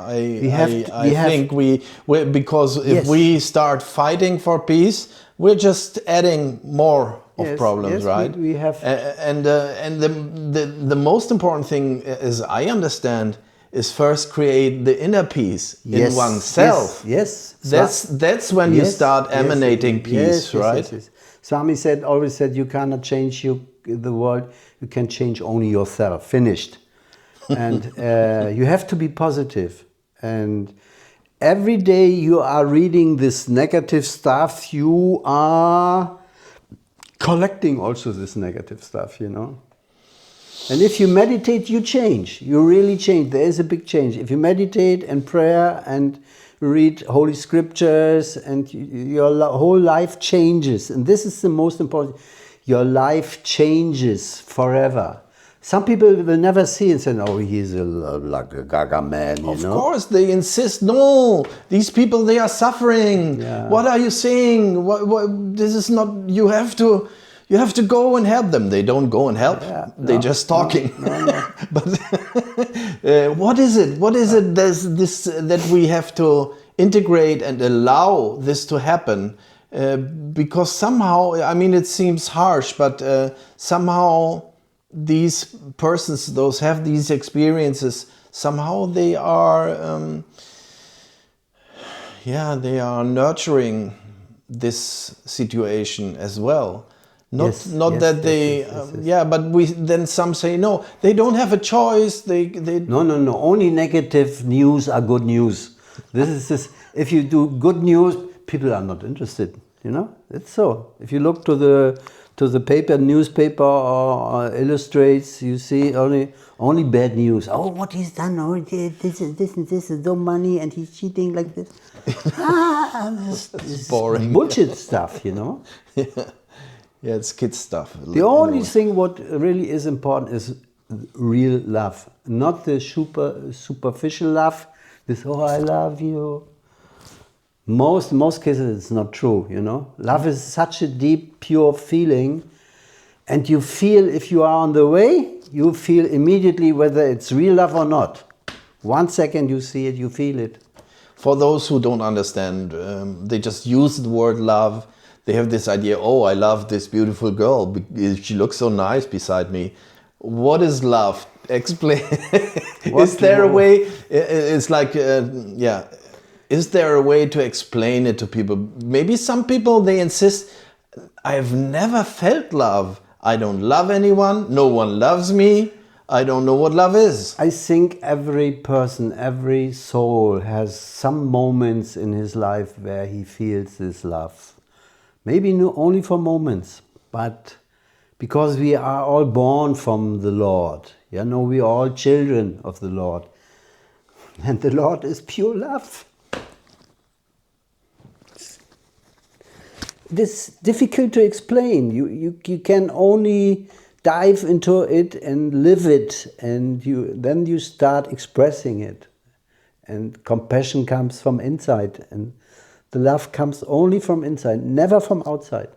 Speaker 2: Because if we start fighting for peace, we're just adding more of problems, right?
Speaker 1: We have,
Speaker 2: and the most important thing, as I understand, is first create the inner peace in oneself.
Speaker 1: Yes.
Speaker 2: That's when you start emanating peace, right?
Speaker 1: Yes. Swami always said, you cannot change the world, you can change only yourself, finished. And you have to be positive. And every day you are reading this negative stuff, you are collecting also this negative stuff, And if you meditate, you change. You really change. There is a big change. If you meditate and prayer and read holy scriptures, and your whole life changes. And this is the most important. Your life changes forever. Some people will never see and say, "Oh, he's like a Gaga man."
Speaker 2: Of course, they insist. No, these people, they are suffering.
Speaker 1: Yeah.
Speaker 2: What are you saying? This is not. You have to go and help them. They don't go and help.
Speaker 1: Yeah.
Speaker 2: They're just talking.
Speaker 1: No.
Speaker 2: But what is it? What is it? There's this that we have to integrate and allow this to happen, because somehow, I mean, it seems harsh, but somehow these persons, those have these experiences, somehow they are, they are nurturing this situation as well. But some say no, they don't have a choice. They
Speaker 1: No. Only negative news are good news. If you do good news, people are not interested. You know, it's so. If you look to the paper, newspaper or illustrates, you see only bad news. Oh, what he's done! Oh, this and this is no money, and he's cheating like this.
Speaker 2: It's boring.
Speaker 1: Bullshit stuff, you know.
Speaker 2: Yeah, it's kid stuff.
Speaker 1: The only thing what really is important is real love, not the superficial love. This I love you. Most cases it's not true, you know. Love is such a deep, pure feeling, and you feel if you are on the way, you feel immediately whether it's real love or not. 1 second you see it, you feel it.
Speaker 2: For those who don't understand, they just use the word love. They have this idea, oh, I love this beautiful girl. She looks so nice beside me. What is love? Explain. Is there a way? It's like, yeah. Is there a way to explain it to people? Maybe some people, they insist, I've never felt love. I don't love anyone. No one loves me. I don't know what love is.
Speaker 1: I think every person, every soul has some moments in his life where he feels this love. Maybe only for moments, but because we are all born from the Lord. You know, we are all children of the Lord. And the Lord is pure love. It is difficult to explain. You can only dive into it and live it, and then you start expressing it. And compassion comes from inside, and the love comes only from inside, never from outside.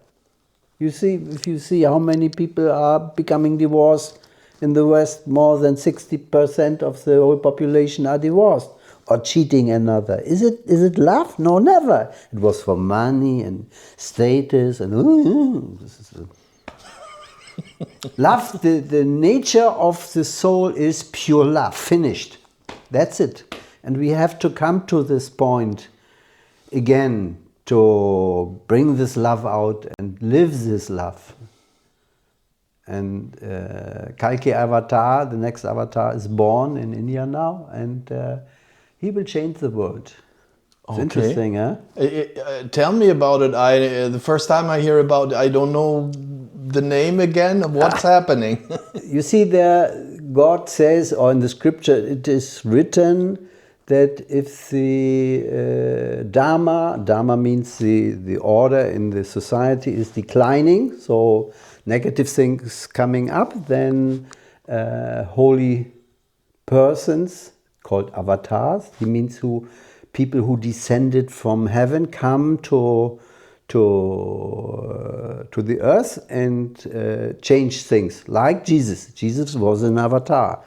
Speaker 1: You see, if you see how many people are becoming divorced in the West, more than 60% of the whole population are divorced or cheating another. Is it love? No, never. It was for money and status and love. The nature of the soul is pure love. Finished. That's it. And we have to come to this point again to bring this love out and live this love. And Kalki Avatar, the next avatar, is born in India now, and he will change the world. It's interesting, huh?
Speaker 2: Tell me about it. The first time I hear about it, I don't know the name again. What's happening?
Speaker 1: You see, there God says, or in the scripture, it is written that if the Dharma means the order in the society is declining, so negative things coming up, then holy persons called avatars, he means people who descended from heaven come to the earth and change things, like Jesus. Jesus was an avatar.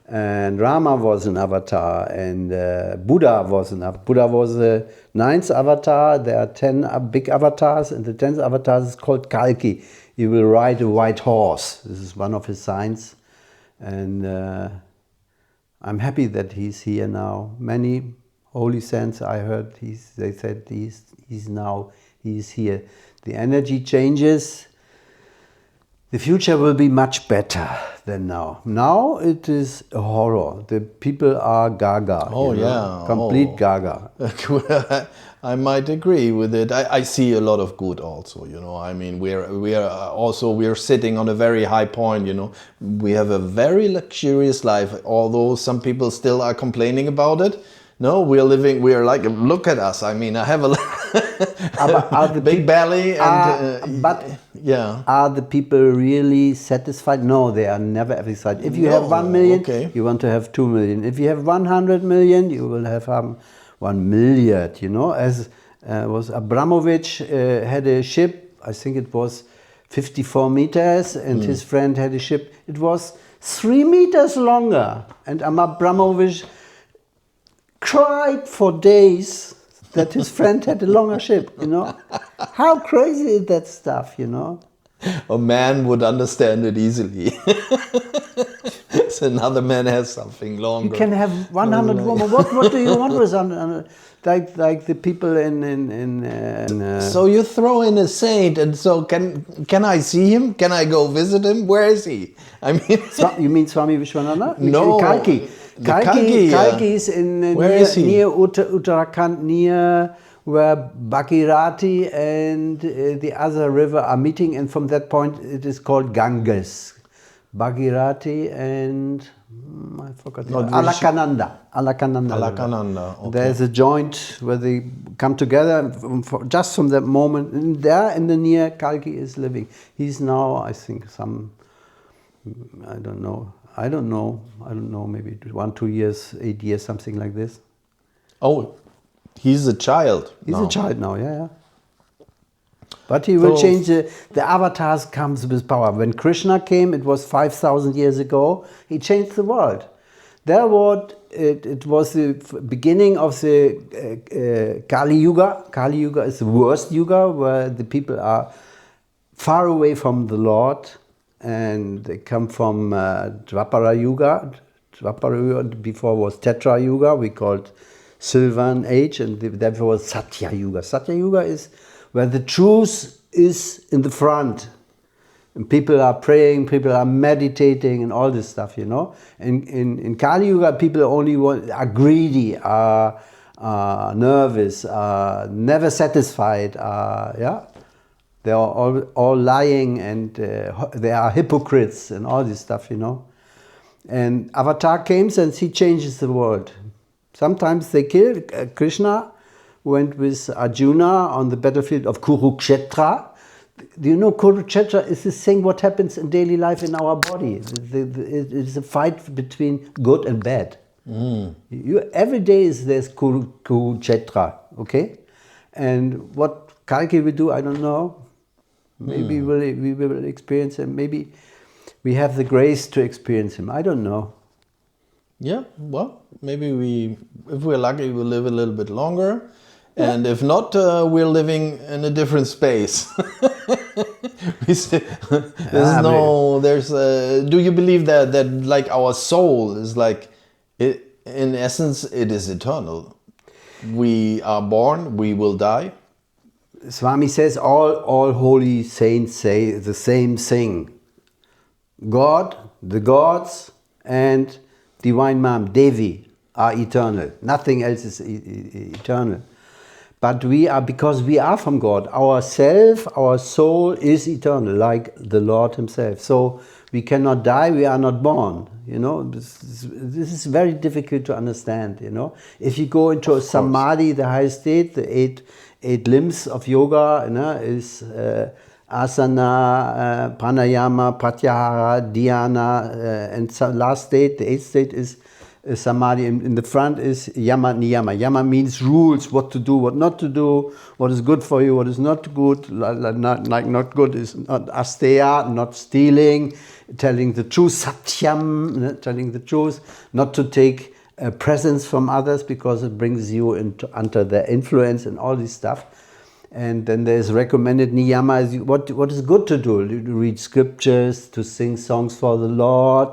Speaker 1: And Rama was an avatar, and Buddha was an avatar. Buddha was the 9th avatar. There are 10 big avatars, and the 10th avatar is called Kalki. He will ride a white horse. This is one of his signs. And I'm happy that he's here now. Many holy saints I heard, they said he's here. The energy changes. The future will be much better than now. Now it is a horror. The people are gaga.
Speaker 2: Oh, yeah.
Speaker 1: Complete gaga.
Speaker 2: I might agree with it. I see a lot of good also, you know. I mean, we're sitting on a very high point, you know. We have a very luxurious life, although some people still are complaining about it. No, we are like, look at us. I mean, I have a big belly, and yeah.
Speaker 1: Are the people really satisfied? No, they are never satisfied. If you have 1 million, you want to have 2 million. If you have 100 million, you will have 1 milliard. You know, as was Abramovich had a ship. I think it was 54 meters, and his friend had a ship. It was 3 meters longer, and Abramovich cried for days that his friend had a longer ship, you know. How crazy is that stuff, you know?
Speaker 2: A man would understand it easily. So another man has something longer.
Speaker 1: You can have 100 women. What do you want with like the people in
Speaker 2: So you throw in a saint, and so can I see him? Can I go visit him? Where is he? I mean,
Speaker 1: you mean Swami Vishwananda?
Speaker 2: No,
Speaker 1: Kalki. Kalki is near Uttarakhand, near where Bhagirathi and the other river are meeting, and from that point it is called Ganges. Bhagirathi and I forgot. Alakananda.
Speaker 2: Alakananda. Okay.
Speaker 1: There's a joint where they come together. Just from that moment, and there in the near Kalki is living. He's now, I think, I don't know, maybe 1, 2 years, 8 years, something like this.
Speaker 2: Oh, he's a child.
Speaker 1: He's a child now, yeah. But he will change the avatars comes with power. When Krishna came, it was 5,000 years ago. He changed the world. It was the beginning of the Kali Yuga. Kali Yuga is the worst Yuga, where the people are far away from the Lord, and they come from Dwapara Yuga. Dwapara Yuga before was Tetra Yuga, we called Silver Age, and therefore was Sathya Yuga. Sathya Yuga is where the truth is in the front. And people are praying, people are meditating and all this stuff, you know. In Kali Yuga, people are greedy, are nervous, are never satisfied, They are all lying, and they are hypocrites and all this stuff, you know. And Avatar comes and he changes the world. Sometimes they kill. Krishna went with Arjuna on the battlefield of Kurukshetra. Do you know Kurukshetra is this thing what happens in daily life in our body? It is a fight between good and bad. Every day there's Kurukshetra, okay? And what Kalki will do, I don't know. Maybe we will experience him. Maybe we have the grace to experience him. I don't know.
Speaker 2: Yeah, well, maybe if we're lucky, we'll live a little bit longer. And if not, we're living in a different space. Do you believe that like our soul is like, in essence, it is eternal? We are born, we will die.
Speaker 1: Swami says all holy saints say the same thing. God, the gods, and Divine Mom, Devi, are eternal. Nothing else is eternal. But because we are from God, our soul is eternal, like the Lord himself. So we cannot die, we are not born. You know, this is very difficult to understand, you know. If you go into a samadhi, the high state, the eight limbs of yoga, you know, is asana, pranayama, pratyahara, dhyana, and last state, the eighth state is samadhi. In the front is yama niyama. Yama means rules, what to do, what not to do, what is good for you, what is not good. Not good is not asteya, not stealing, telling the truth, satyam, telling the truth, not to take presents from others because it brings you under their influence and all this stuff. And then there's recommended niyama, what is good to do, to read scriptures, to sing songs for the Lord,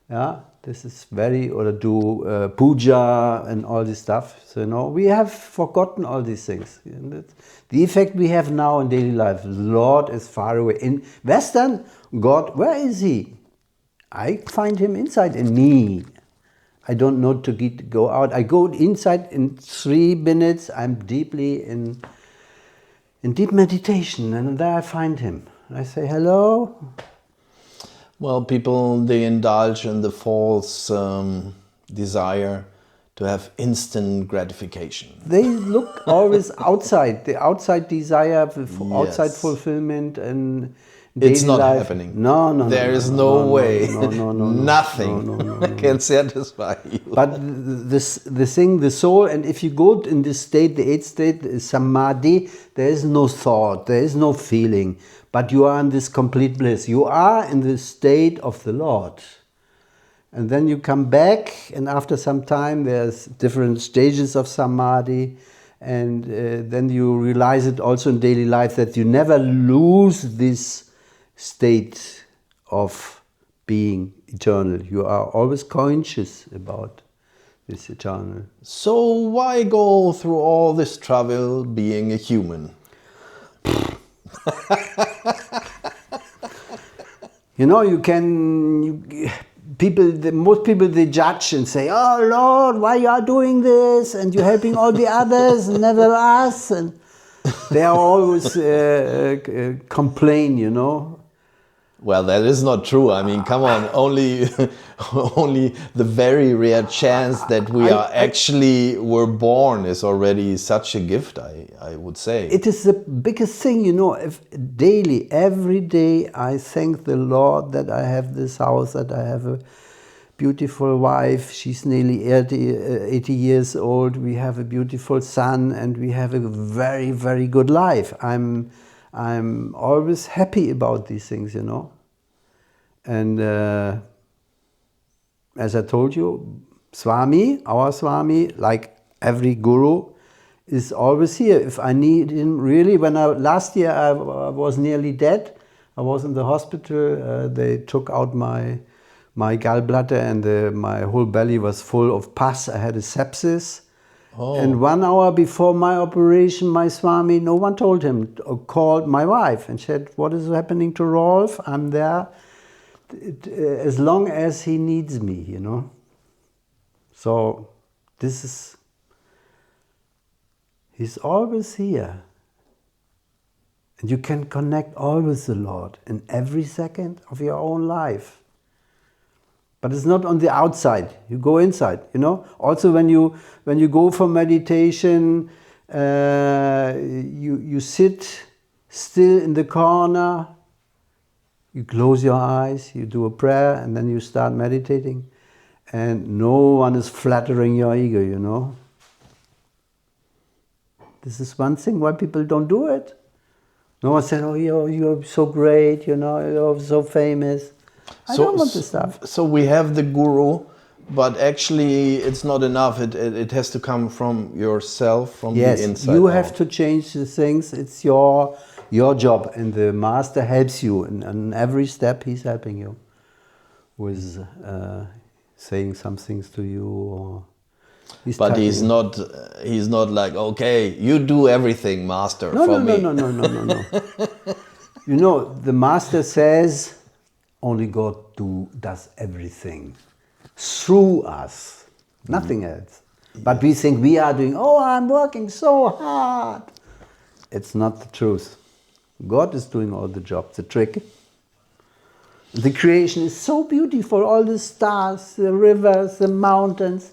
Speaker 1: yeah. This is or to do puja and all this stuff. So, you know, we have forgotten all these things. The effect we have now in daily life, the Lord is far away. In Western, God, where is he? I find him inside in me. I don't know to go out. I go inside in 3 minutes. I'm deeply in deep meditation, and there I find him. I say, hello.
Speaker 2: Well, people, they indulge in the false desire to have instant gratification.
Speaker 1: They look always outside, the outside desire, outside fulfillment and daily
Speaker 2: it's not
Speaker 1: life.
Speaker 2: happening.
Speaker 1: No.
Speaker 2: There is no way. Nothing can satisfy you.
Speaker 1: But the soul, and if you go in this state, the 8th state, is samadhi, there is no thought, there is no feeling. But you are in this complete bliss. You are in the state of the Lord. And then you come back, and after some time, there's different stages of samadhi. And then you realize it also in daily life that you never lose this state of being eternal. You are always conscious about this eternal.
Speaker 2: So why go through all this trouble being a human?
Speaker 1: You know, most people, they judge and say, "Oh Lord, why you are doing this? And you're helping all the others, and never us." And they are always complain, you know.
Speaker 2: Well, that is not true. I mean, come on, only the very rare chance that we were born is already such a gift, I would say.
Speaker 1: It is the biggest thing, you know. If daily, every day, I thank the Lord that I have this house, that I have a beautiful wife. She's nearly 80 years old. We have a beautiful son, and we have a very, very good life. I'm always happy about these things, you know. And as I told you, Swami, our Swami, like every guru, is always here. If I need him, really, last year I was nearly dead. I was in the hospital. They took out my gallbladder, and my whole belly was full of pus. I had a sepsis. Oh. And 1 hour before my operation, my Swami, no one told him, called my wife and said, "What is happening to Rolf? I'm there as long as he needs me, you know." So he's always here. And you can connect always the Lord in every second of your own life. But it's not on the outside. You go inside, you know. Also, when you go for meditation, you sit still in the corner. You close your eyes. You do a prayer, and then you start meditating. And no one is flattering your ego, you know. This is one thing why people don't do it. No one said, "Oh, you're so great, you know, you're so famous." I don't want this stuff.
Speaker 2: So we have the guru, but actually it's not enough. It has to come from yourself, from the inside.
Speaker 1: Yes, you have to change the things. It's your job, and the master helps you. And on every step, he's helping you with saying some things to you. Or
Speaker 2: but he's not like, "Okay, you do everything, master, for me."
Speaker 1: No. You know, the master says, only God does everything through us, nothing else. But we think we are doing, "Oh, I'm working so hard." It's not the truth. God is doing all the job, the trick. The creation is so beautiful, all the stars, the rivers, the mountains.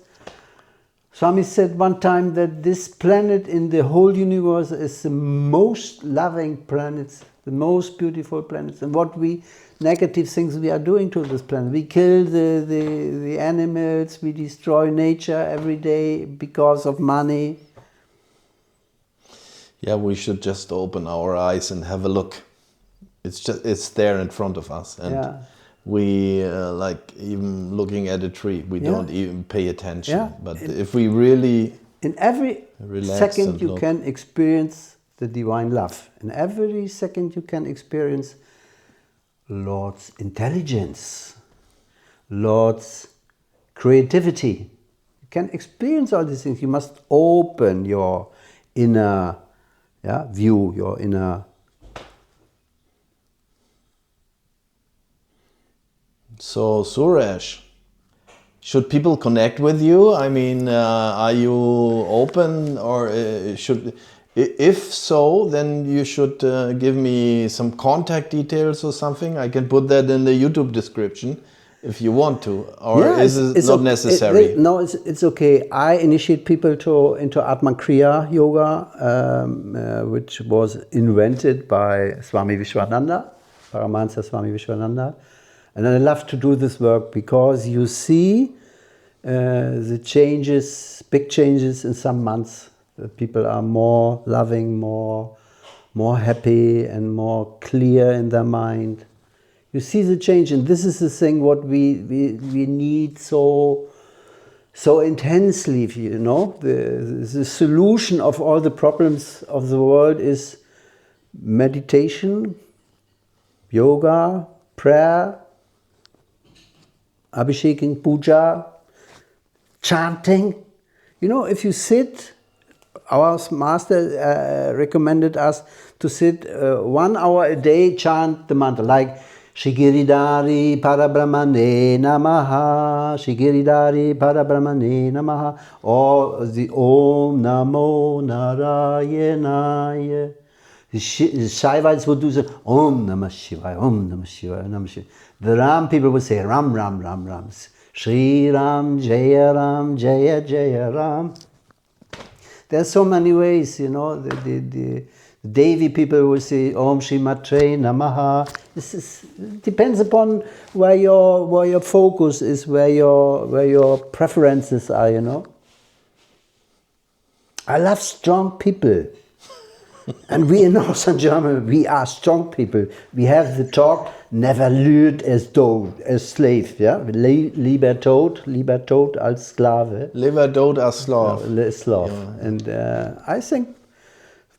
Speaker 1: Swami said one time that this planet in the whole universe is the most loving planets, the most beautiful planets. And what negative things we are doing to this planet. We kill the animals, we destroy nature every day because of money.
Speaker 2: Yeah, we should just open our eyes and have a look. It's there in front of us, and we like even looking at a tree, we don't even pay attention. Yeah. But if we really
Speaker 1: in every second you can experience the divine love. In every second you can experience Lord's intelligence, Lord's creativity. You can experience all these things. You must open your inner view, your inner.
Speaker 2: So, Suresh, should people connect with you? I mean, are you open, or if so, then you should give me some contact details or something. I can put that in the YouTube description if you want to, or is it not necessary?
Speaker 1: No, it's okay. I initiate people into Atman Kriya Yoga, which was invented by Swami Vishwananda, Paramahamsa Swami Vishwananda. And I love to do this work because you see the changes, big changes in some months. People are more loving, more happy, and more clear in their mind. You see the change, and this is the thing what we need so intensely. You know, the solution of all the problems of the world is meditation, yoga, prayer, abhisheking, puja, chanting. You know, if you sit, our master recommended us to sit 1 hour a day, chant the mantra. Like Shigiridari Parabrahmane Namaha, Shigiridari Parabrahmane Namaha, or the Om Namo Narayanaya. The Shaivites would do the Om Namah Shivaya, Om Namah Shivaya, Namah Shivaya. The Ram people would say Ram, Ram, Ram, Ram. Shri Ram, Jaya Ram, Jaya Jaya Ram. There's so many ways, you know. The Devi people will say Om Shri Matre Namaha. It depends upon where your focus is, where your preferences are, you know. I love strong people. And we in Northern Germany, we are strong people. We have the talk, never lügt as slave, yeah? Lieber tot als Sklave.
Speaker 2: Lieber tot als Slav.
Speaker 1: Slav. Yeah. And I think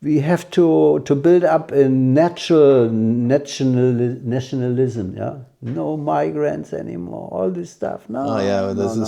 Speaker 1: we have to build up a nationalism, yeah? No migrants anymore, all this stuff. No, no.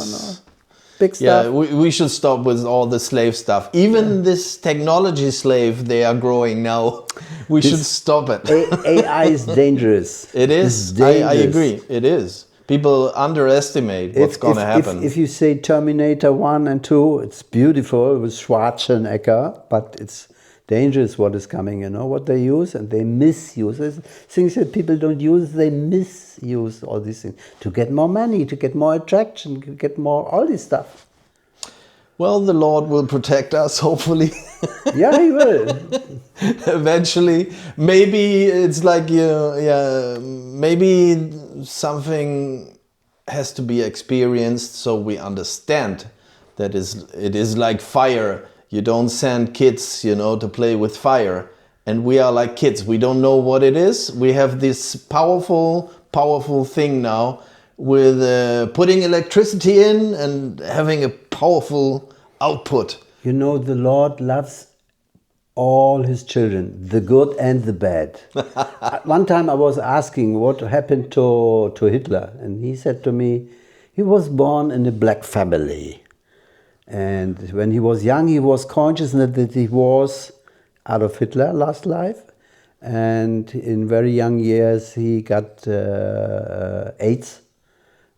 Speaker 1: Big stuff.
Speaker 2: Yeah, we should stop with all the slave stuff. Even this technology slave they are growing now, we should stop it.
Speaker 1: AI is dangerous.
Speaker 2: It is. I agree. It is. People underestimate what's going to happen.
Speaker 1: If you say Terminator 1 and 2, it's beautiful with Schwarzenegger, but it's dangerous what is coming, you know, what they use and they misuse. There's things that people don't use, they misuse all these things to get more money, to get more attraction, to get more, all this stuff.
Speaker 2: Well, the Lord will protect us, hopefully.
Speaker 1: Yeah, He will.
Speaker 2: Eventually. Maybe it's like, maybe something has to be experienced so we understand that it is like fire. You don't send kids, you know, to play with fire. And we are like kids. We don't know what it is. We have this powerful thing now with putting electricity in and having a powerful output.
Speaker 1: You know, the Lord loves all His children, the good and the bad. One time I was asking what happened to Hitler. And he said to me, he was born in a black family. And when he was young, he was conscious that he was Adolf Hitler last life. And in very young years, he got AIDS.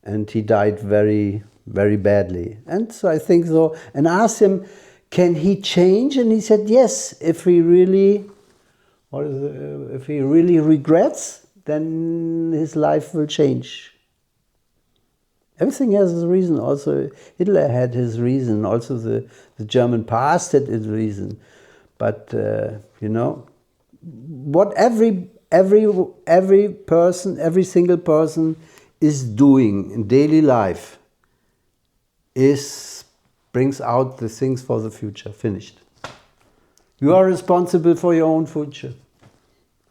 Speaker 1: And he died very, very badly. And so I think so. And I asked him, can he change? And he said, yes, if he really regrets, then his life will change. Everything has a reason. Also, Hitler had his reason. Also, the German past had its reason. But you know, what every person, every single person is doing in daily life brings out the things for the future. Finished. You are responsible for your own future.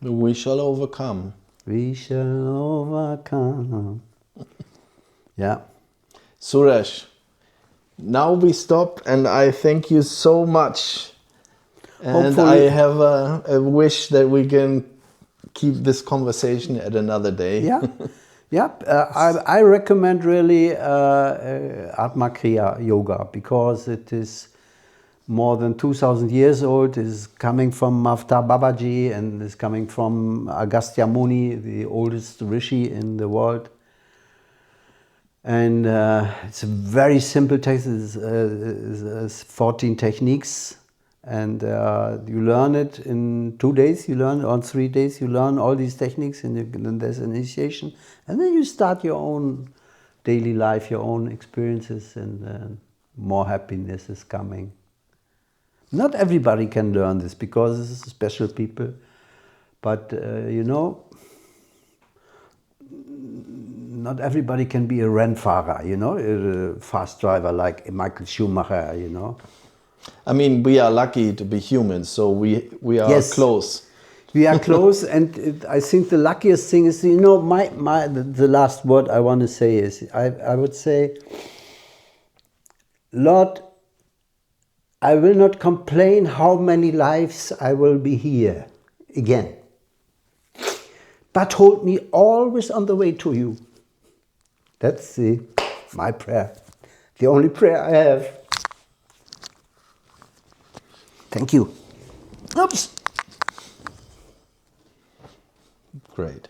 Speaker 2: We shall overcome.
Speaker 1: We shall overcome. Yeah.
Speaker 2: Suresh, now we stop and I thank you so much. And hopefully, I have a wish that we can keep this conversation at another day.
Speaker 1: Yeah. Yeah. I recommend really Atma Kriya Yoga because it is more than 2,000 years old. It is coming from Mahavatar Babaji and is coming from Agastya Muni, the oldest rishi in the world. And it's a very simple text. It's 14 techniques, and you learn it in 2 days. You learn on 3 days. You learn all these techniques, and then there's initiation, and then you start your own daily life, your own experiences, and more happiness is coming. Not everybody can learn this because this is special people, but you know. Not everybody can be a Rennfahrer, you know, a fast driver like Michael Schumacher, you know.
Speaker 2: I mean, we are lucky to be humans, so we are close.
Speaker 1: We are close, and I think the luckiest thing is, you know, the last word I want to say is, I would say, Lord, I will not complain how many lives I will be here again, but hold me always on the way to you. That's my prayer. The only prayer I have. Thank you. Oops.
Speaker 2: Great.